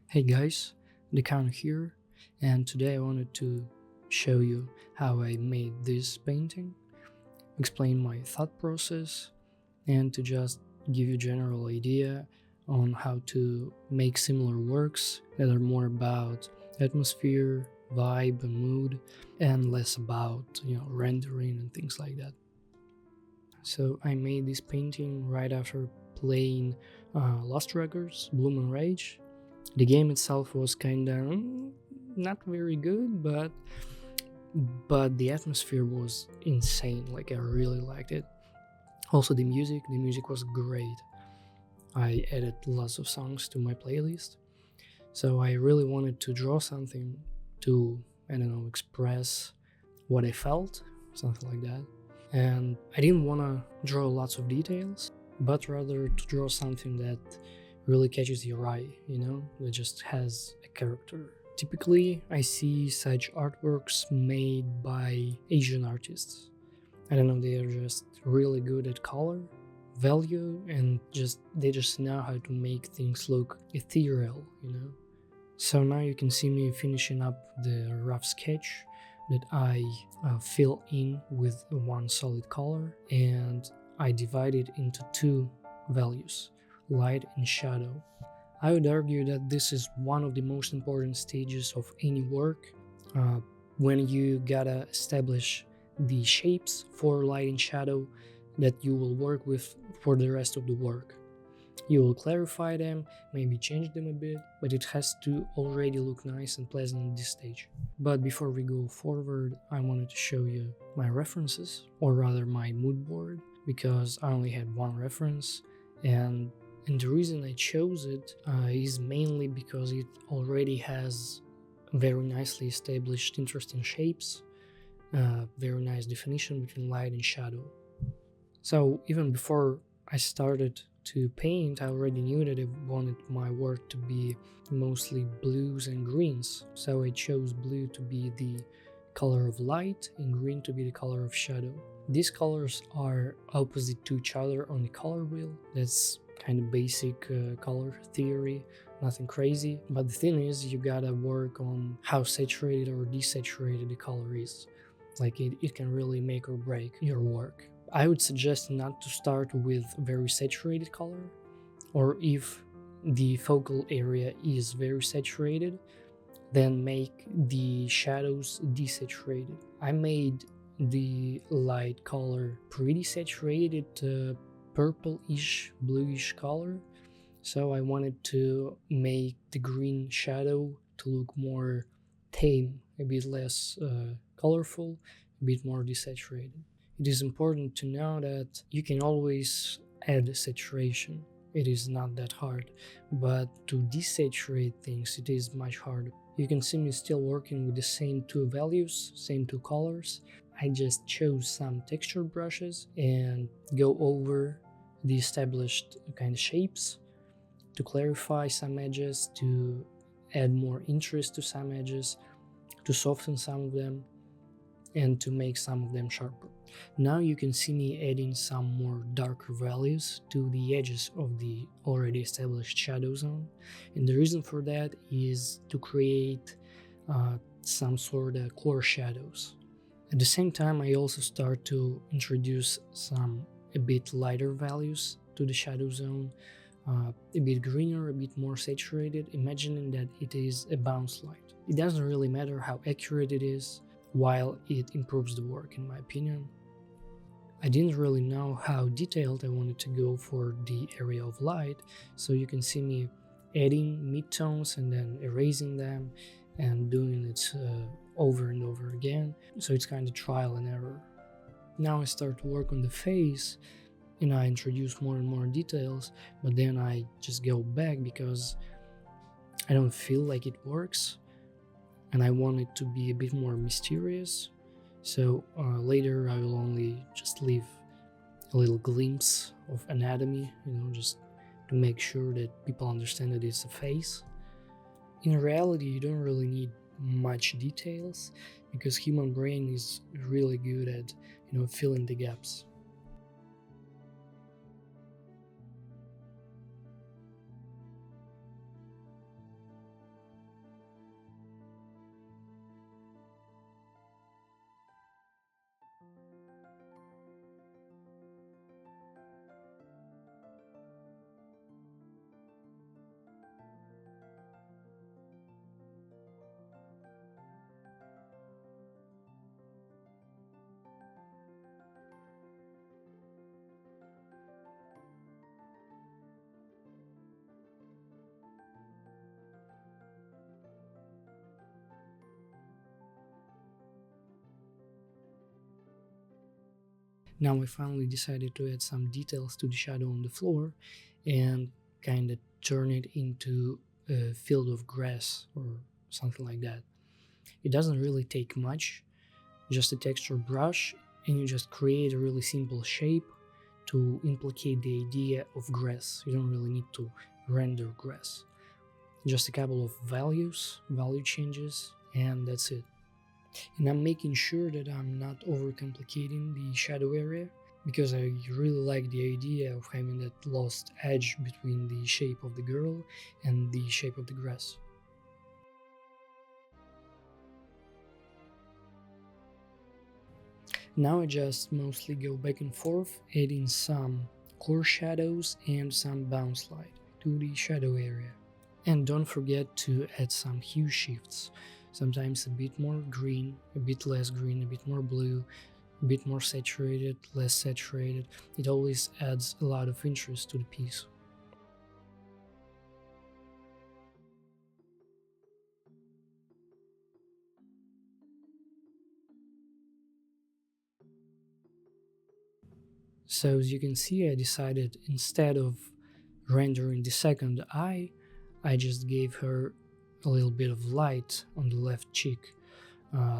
Hey guys, the Count here, and today I wanted to show you how I made this painting, explain my thought process, and to just give you a general idea on how to make similar works that are more about atmosphere, vibe, and mood, and less about rendering and things like that. So I made this painting right after playing Lost Records, Bloom and Rage. The game itself was kinda not very good, but the atmosphere was insane. Like I really liked it. Also the music was great. I added lots of songs to my playlist. So I really wanted to draw something to, I don't know, express what I felt, something like that. And I didn't want to draw lots of details, but rather to draw something that really catches your eye, that just has a character. Typically, I see such artworks made by Asian artists. I don't know, they are just really good at color, value, and they just know how to make things look ethereal. So now you can see me finishing up the rough sketch that I fill in with one solid color, and I divide it into two values, light and shadow. I would argue that this is one of the most important stages of any work, uh, when you gotta establish the shapes for light and shadow that you will work with for the rest of the work. You will clarify them, maybe change them a bit, but it has to already look nice and pleasant at this stage. But before we go forward, I wanted to show you my references, or rather my mood board, because I only had one reference, and the reason I chose it is mainly because it already has very nicely established interesting shapes, very nice definition between light and shadow. So even before I started to paint, I already knew that I wanted my work to be mostly blues and greens. So I chose blue to be the color of light and green to be the color of shadow. These colors are opposite to each other on the color wheel. That's kind of basic color theory, nothing crazy. But the thing is, you gotta work on how saturated or desaturated the color is. Like it can really make or break your work. I would suggest not to start with very saturated color, or if the focal area is very saturated, then make the shadows desaturated. I made the light color pretty saturated, purple-ish, bluish color, so I wanted to make the green shadow to look more tame, a bit less colorful, a bit more desaturated. It is important to know that you can always add saturation. It is not that hard, but to desaturate things, it is much harder. You can see me still working with the same two values, same two colors. I just chose some texture brushes and go over the established kind of shapes to clarify some edges, to add more interest to some edges, to soften some of them, and to make some of them sharper. Now you can see me adding some more darker values to the edges of the already established shadow zone, and the reason for that is to create some sort of core shadows. At the same time, I also start to introduce some a bit lighter values to the shadow zone, a bit greener, a bit more saturated, imagining that it is a bounce light. It doesn't really matter how accurate it is, while it improves the work, in my opinion. I didn't really know how detailed I wanted to go for the area of light, so you can see me adding midtones and then erasing them and doing it over and over again, so it's kind of trial and error. Now I start to work on the face, and I introduce more and more details, but then I just go back because I don't feel like it works, and I want it to be a bit more mysterious. So later I will only just leave a little glimpse of anatomy, just to make sure that people understand that it's a face. In reality, you don't really need much details because human brain is really good at filling the gaps. Now I finally decided to add some details to the shadow on the floor and kind of turn it into a field of grass or something like that. It doesn't really take much, just a texture brush, and you just create a really simple shape to implicate the idea of grass. You don't really need to render grass. Just a couple of value changes, and that's it. And I'm making sure that I'm not overcomplicating the shadow area, because I really like the idea of having that lost edge between the shape of the girl and the shape of the grass. Now I just mostly go back and forth, adding some core shadows and some bounce light to the shadow area. And don't forget to add some hue shifts, sometimes a bit more green, a bit less green, a bit more blue, a bit more saturated, less saturated. It always adds a lot of interest to the piece. So as you can see, I decided instead of rendering the second eye, I just gave her a little bit of light on the left cheek,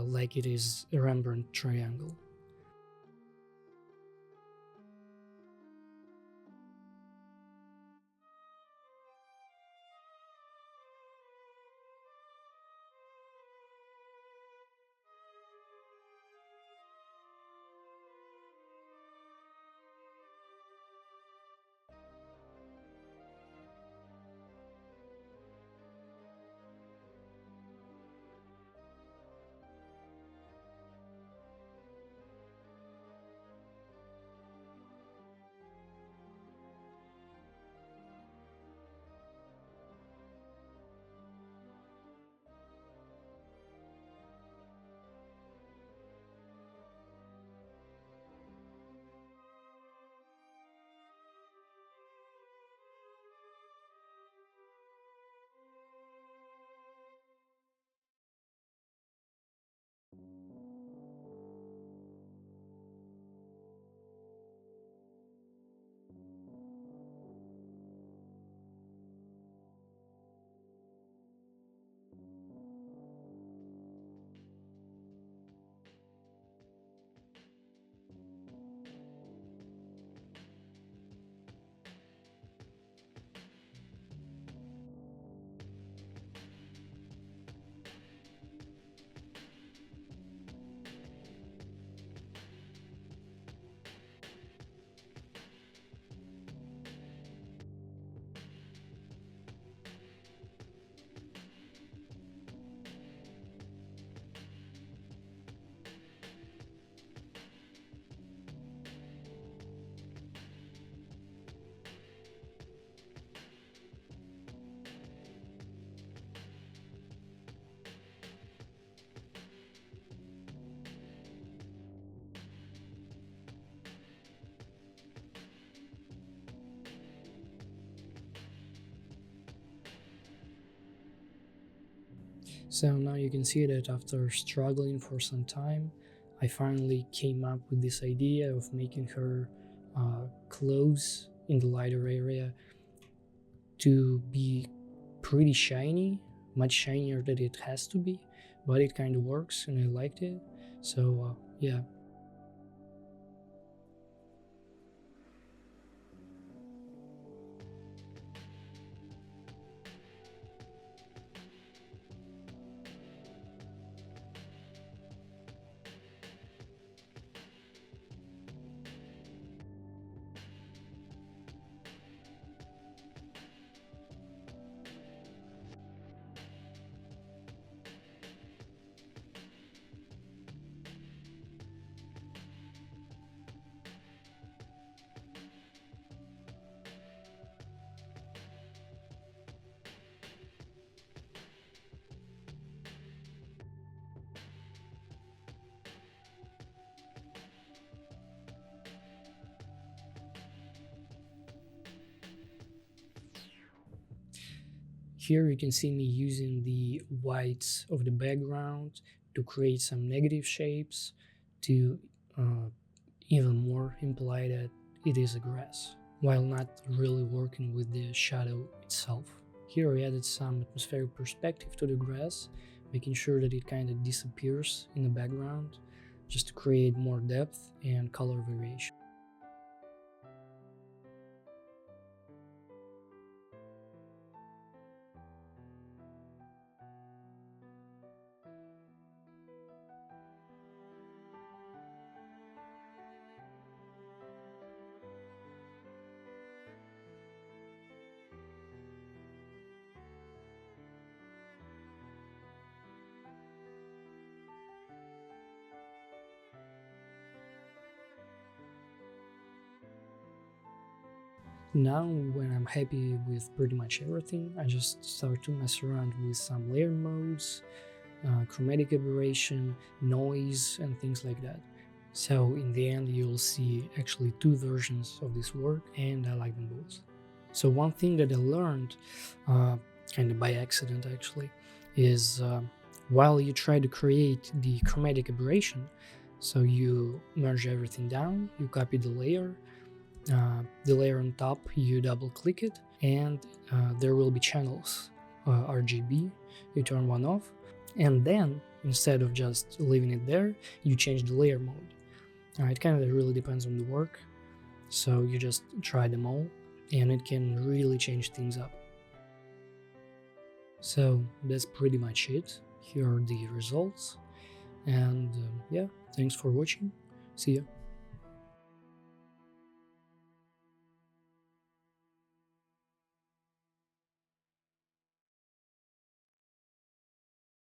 like it is a Rembrandt triangle. So now you can see that after struggling for some time, I finally came up with this idea of making her clothes in the lighter area to be pretty shiny, much shinier than it has to be, but it kind of works and I liked it. So yeah. Here you can see me using the whites of the background to create some negative shapes to uh, even more imply that it is a grass, while not really working with the shadow itself. Here I added some atmospheric perspective to the grass, making sure that it kind of disappears in the background, just to create more depth and color variation. Now, when I'm happy with pretty much everything, I just start to mess around with some layer modes, chromatic aberration, noise, and things like that. So in the end, you'll see actually two versions of this work, and I like them both. So one thing that I learned, kind of by accident actually, is while you try to create the chromatic aberration, so you merge everything down, you copy the layer on top, you double click it, and there will be channels, RGB, you turn one off, and then instead of just leaving it there, you change the layer mode. It kind of really depends on the work, so you just try them all, and it can really change things up. So that's pretty much it. Here are the results, and yeah, thanks for watching. See ya.